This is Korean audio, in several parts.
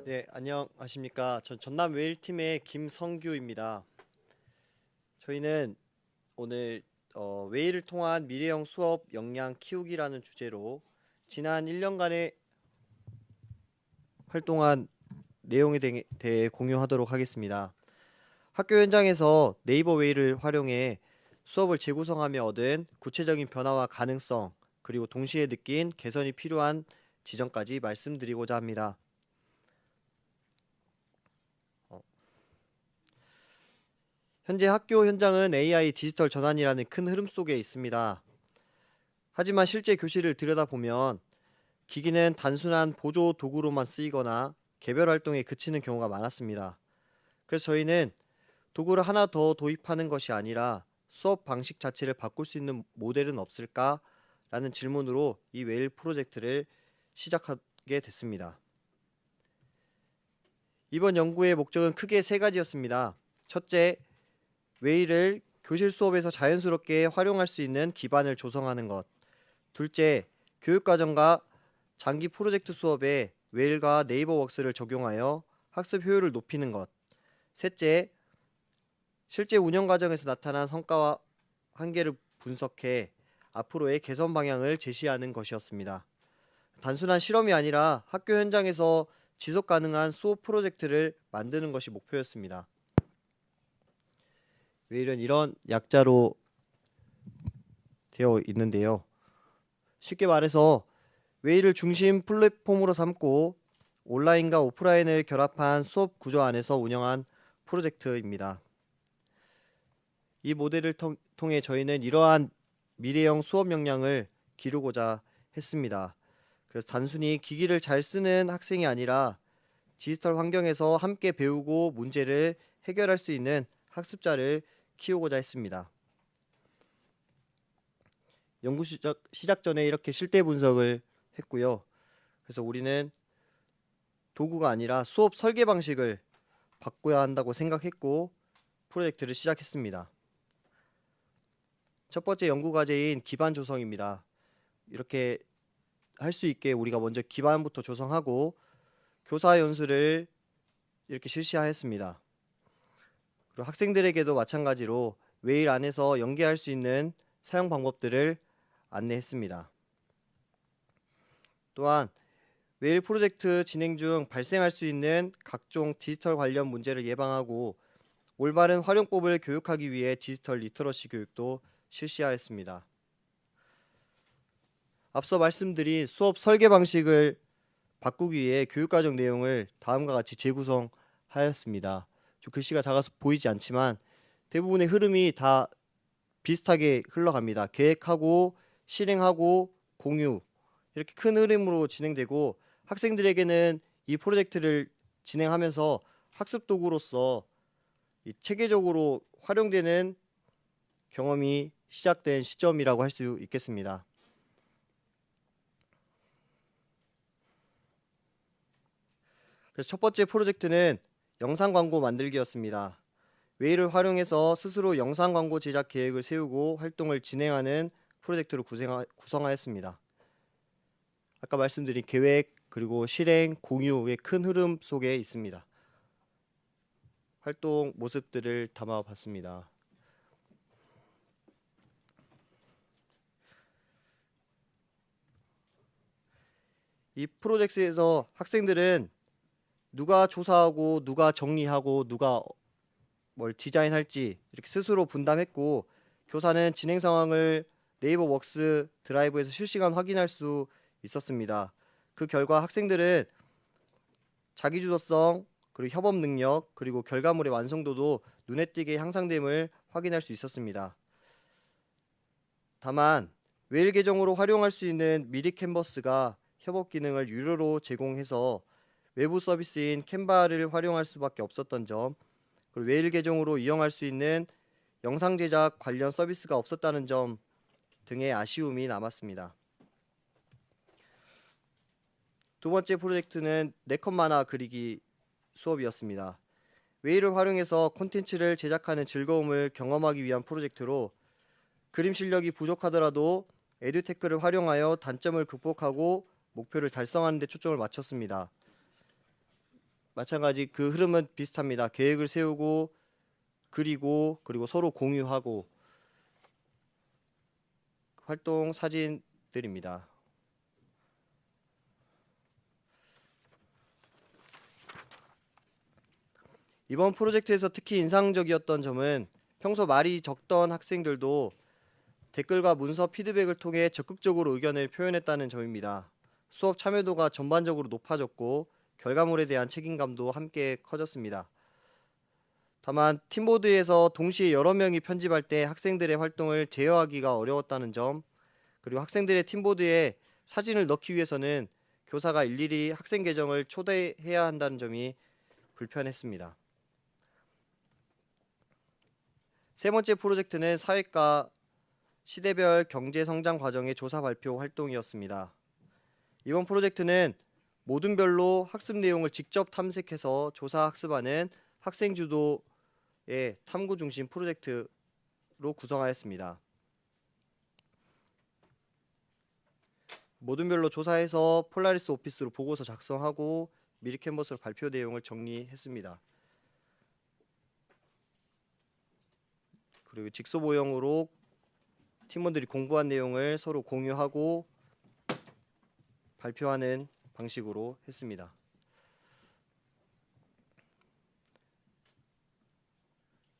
네, 안녕하십니까. 전 전남 웨일팀의 김성규입니다. 저희는 오늘 웨일을 통한 미래형 수업 역량 키우기라는 주제로 지난 1년간의 활동한 내용에 대해 공유하도록 하겠습니다. 학교 현장에서 네이버 웨일을 활용해 수업을 재구성하며 얻은 구체적인 변화와 가능성, 그리고 동시에 느낀 개선이 필요한 지점까지 말씀드리고자 합니다. 현재 학교 현장은 AI 디지털 전환이라는 큰 흐름 속에 있습니다. 하지만 실제 교실을 들여다보면 기기는 단순한 보조 도구로만 쓰이거나 개별 활동에 그치는 경우가 많았습니다. 그래서 저희는 도구를 하나 더 도입하는 것이 아니라 수업 방식 자체를 바꿀 수 있는 모델은 없을까? 라는 질문으로 이 웨일 프로젝트를 시작하게 됐습니다. 이번 연구의 목적은 크게 세 가지였습니다. 첫째, 웨일을 교실 수업에서 자연스럽게 활용할 수 있는 기반을 조성하는 것. 둘째, 교육과정과 장기 프로젝트 수업에 웨일과 네이버웍스를 적용하여 학습 효율을 높이는 것. 셋째, 실제 운영 과정에서 나타난 성과와 한계를 분석해 앞으로의 개선 방향을 제시하는 것이었습니다. 단순한 실험이 아니라 학교 현장에서 지속 가능한 수업 프로젝트를 만드는 것이 목표였습니다. 웨일은 이런 약자로 되어 있는데요. 쉽게 말해서 웨일을 중심 플랫폼으로 삼고 온라인과 오프라인을 결합한 수업 구조 안에서 운영한 프로젝트입니다. 이 모델을 통해 저희는 이러한 미래형 수업 역량을 기르고자 했습니다. 그래서 단순히 기기를 잘 쓰는 학생이 아니라 디지털 환경에서 함께 배우고 문제를 해결할 수 있는 학습자를 키우고자 했습니다. 연구 시작 전에 이렇게 실태 분석을 했고요. 그래서 우리는 도구가 아니라 수업 설계 방식을 바꿔야 한다고 생각했고 프로젝트를 시작했습니다. 첫 번째 연구 과제인 기반 조성입니다. 이렇게 할 수 있게 우리가 먼저 기반부터 조성하고 교사 연수를 이렇게 실시하였습니다. 그리고 학생들에게도 마찬가지로 웨일 안에서 연계할 수 있는 사용 방법들을 안내했습니다. 또한 웨일 프로젝트 진행 중 발생할 수 있는 각종 디지털 관련 문제를 예방하고 올바른 활용법을 교육하기 위해 디지털 리터러시 교육도 실시하였습니다. 앞서 말씀드린 수업 설계 방식을 바꾸기 위해 교육과정 내용을 다음과 같이 재구성하였습니다. 좀 글씨가 작아서 보이지 않지만 대부분의 흐름이 다 비슷하게 흘러갑니다. 계획하고 실행하고 공유, 이렇게 큰 흐름으로 진행되고 학생들에게는 이 프로젝트를 진행하면서 학습 도구로서 체계적으로 활용되는 경험이 시작된 시점이라고 할 수 있겠습니다. 그래서 첫 번째 프로젝트는 영상 광고 만들기였습니다. 웨일을 활용해서 스스로 영상 광고 제작 계획을 세우고 활동을 진행하는 프로젝트로 구성하였습니다. 아까 말씀드린 계획 그리고 실행, 공유의 큰 흐름 속에 있습니다. 활동 모습들을 담아봤습니다. 이 프로젝트에서 학생들은 누가 조사하고 누가 정리하고 누가 뭘 디자인할지 이렇게 스스로 분담했고 교사는 진행 상황을 네이버 웍스 드라이브에서 실시간 확인할 수 있었습니다. 그 결과 학생들은 자기주도성, 그리고 협업 능력, 그리고 결과물의 완성도도 눈에 띄게 향상됨을 확인할 수 있었습니다. 다만 웨일 계정으로 활용할 수 있는 미리 캔버스가 협업 기능을 유료로 제공해서 외부 서비스인 캔바를 활용할 수밖에 없었던 점, 그리고 웨일 계정으로 이용할 수 있는 영상 제작 관련 서비스가 없었다는 점 등의 아쉬움이 남았습니다. 두 번째 프로젝트는 네컷 만화 그리기 수업이었습니다. 웨일을 활용해서 콘텐츠를 제작하는 즐거움을 경험하기 위한 프로젝트로 그림 실력이 부족하더라도 에듀테크를 활용하여 단점을 극복하고 목표를 달성하는 데 초점을 맞췄습니다. 마찬가지 그 흐름은 비슷합니다. 계획을 세우고 그리고 그리고 서로 공유하고 활동 사진들입니다. 이번 프로젝트에서 특히 인상적이었던 점은 평소 말이 적던 학생들도 댓글과 문서 피드백을 통해 적극적으로 의견을 표현했다는 점입니다. 수업 참여도가 전반적으로 높아졌고 결과물에 대한 책임감도 함께 커졌습니다. 다만 팀보드에서 동시에 여러 명이 편집할 때 학생들의 활동을 제어하기가 어려웠다는 점, 그리고 학생들의 팀보드에 사진을 넣기 위해서는 교사가 일일이 학생 계정을 초대해야 한다는 점이 불편했습니다. 세 번째 프로젝트는 사회과 시대별 경제 성장 과정의 조사 발표 활동이었습니다. 이번 프로젝트는 모둠별로 학습 내용을 직접 탐색해서 조사 학습하는 학생 주도의 탐구 중심 프로젝트로 구성하였습니다. 모둠별로 조사해서 폴라리스 오피스로 보고서 작성하고 미리 캔버스로 발표 내용을 정리했습니다. 그리고 직소 모형으로 팀원들이 공부한 내용을 서로 공유하고 발표하는 방식으로 했습니다.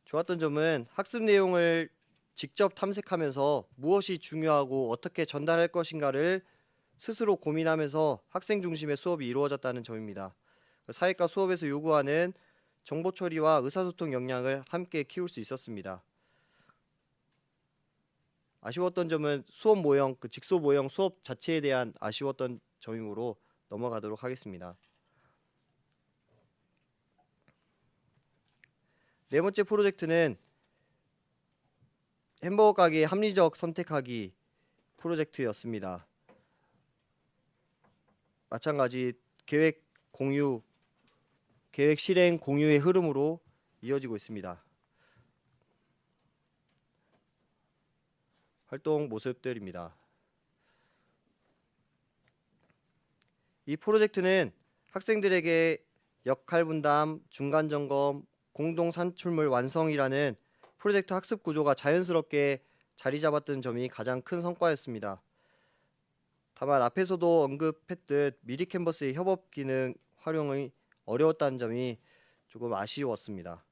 좋았던 점은 학습 내용을 직접 탐색하면서 무엇이 중요하고 어떻게 전달할 것인가를 스스로 고민하면서 학생 중심의 수업이 이루어졌다는 점입니다. 사회과 수업에서 요구하는 정보 처리와 의사소통 역량을 함께 키울 수 있었습니다. 아쉬웠던 점은 수업 모형, 직소 모형 수업 자체에 대한 아쉬웠던 점이므로 넘어가도록 하겠습니다. 네 번째 프로젝트는 햄버거 가게 합리적 선택하기 프로젝트였습니다. 마찬가지 계획 공유, 계획 실행 공유의 흐름으로 이어지고 있습니다. 활동 모습들입니다. 이 프로젝트는 학생들에게 역할 분담, 중간 점검, 공동 산출물 완성이라는 프로젝트 학습 구조가 자연스럽게 자리 잡았던 점이 가장 큰 성과였습니다. 다만 앞에서도 언급했듯 미리 캔버스의 협업 기능 활용이 어려웠다는 점이 조금 아쉬웠습니다.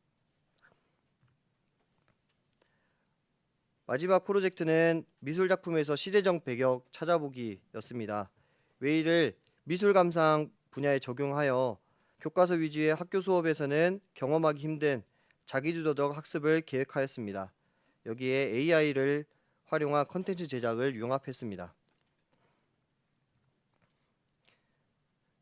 마지막 프로젝트는 미술 작품에서 시대적 배경 찾아보기였습니다. 웨이를 미술 감상 분야에 적용하여 교과서 위주의 학교 수업에서는 경험하기 힘든 자기주도적 학습을 계획하였습니다. 여기에 AI를 활용한 컨텐츠 제작을 융합했습니다.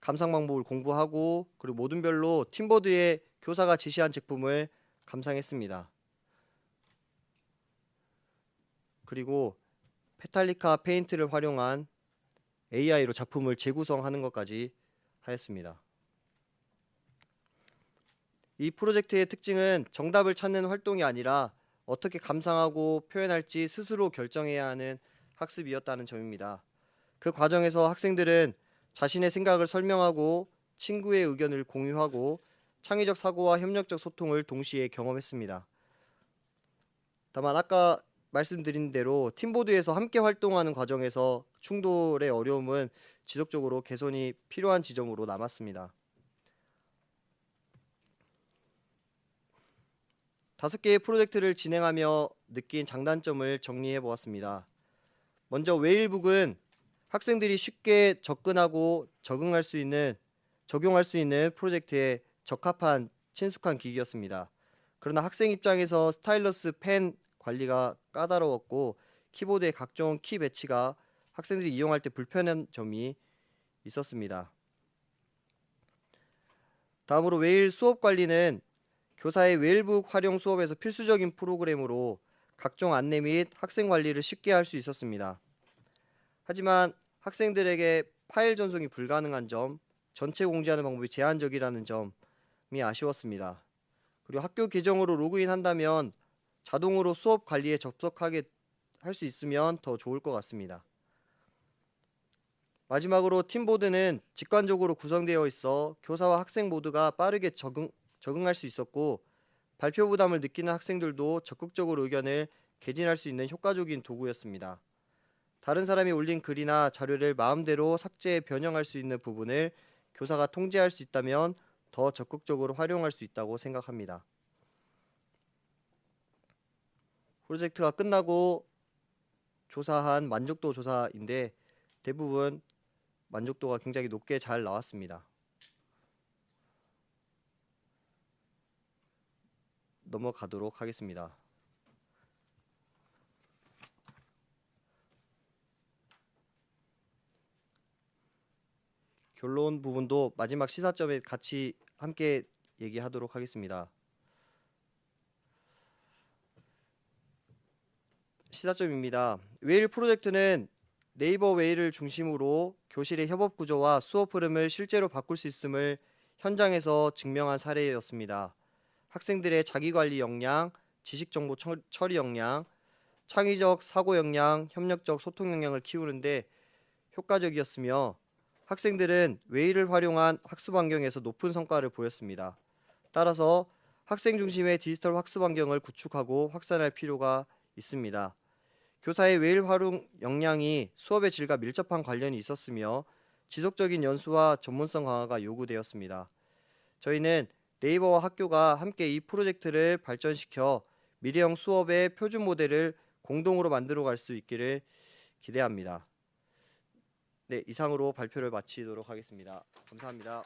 감상 방법을 공부하고 그리고 모둠별로 팀보드에 교사가 지시한 제품을 감상했습니다. 그리고 페탈리카 페인트를 활용한 AI로 작품을 재구성하는 것까지 하였습니다. 이 프로젝트의 특징은 정답을 찾는 활동이 아니라 어떻게 감상하고 표현할지 스스로 결정해야 하는 학습이었다는 점입니다. 그 과정에서 학생들은 자신의 생각을 설명하고 친구의 의견을 공유하고 창의적 사고와 협력적 소통을 동시에 경험했습니다. 다만 아까 말씀드린 대로 팀보드에서 함께 활동하는 과정에서 충돌의 어려움은 지속적으로 개선이 필요한 지점으로 남았습니다. 5개의 프로젝트를 진행하며 느낀 장단점을 정리해 보았습니다. 먼저 웨일북은 학생들이 쉽게 접근하고 적용할 수 있는 프로젝트에 적합한 친숙한 기기였습니다. 그러나 학생 입장에서 스타일러스 펜 관리가 까다로웠고 키보드의 각종 키 배치가 학생들이 이용할 때 불편한 점이 있었습니다. 다음으로 웨일 수업 관리는 교사의 웨일북 활용 수업에서 필수적인 프로그램으로 각종 안내 및 학생 관리를 쉽게 할 수 있었습니다. 하지만 학생들에게 파일 전송이 불가능한 점, 전체 공지하는 방법이 제한적이라는 점이 아쉬웠습니다. 그리고 학교 계정으로 로그인한다면 자동으로 수업 관리에 접속하게 할 수 있으면 더 좋을 것 같습니다. 마지막으로 팀보드는 직관적으로 구성되어 있어 교사와 학생 모두가 빠르게 적응할 수 있었고, 발표 부담을 느끼는 학생들도 적극적으로 의견을 개진할 수 있는 효과적인 도구였습니다. 다른 사람이 올린 글이나 자료를 마음대로 삭제, 변형할 수 있는 부분을 교사가 통제할 수 있다면 더 적극적으로 활용할 수 있다고 생각합니다. 프로젝트가 끝나고 조사한 만족도 조사인데 대부분 만족도가 굉장히 높게 잘 나왔습니다. 넘어가도록 하겠습니다. 결론 부분도 마지막 시사점에 같이 함께 얘기하도록 하겠습니다. 시사점입니다. 웨일 프로젝트는 네이버 웨일을 중심으로 교실의 협업 구조와 수업 흐름을 실제로 바꿀 수 있음을 현장에서 증명한 사례였습니다. 학생들의 자기관리 역량, 지식정보 처리 역량, 창의적 사고 역량, 협력적 소통 역량을 키우는데 효과적이었으며, 학생들은 웨일을 활용한 학습 환경에서 높은 성과를 보였습니다. 따라서 학생 중심의 디지털 학습 환경을 구축하고 확산할 필요가 있습니다. 교사의 웨일 활용 역량이 수업의 질과 밀접한 관련이 있었으며 지속적인 연수와 전문성 강화가 요구되었습니다. 저희는 네이버와 학교가 함께 이 프로젝트를 발전시켜 미래형 수업의 표준 모델을 공동으로 만들어 갈 수 있기를 기대합니다. 네, 이상으로 발표를 마치도록 하겠습니다. 감사합니다.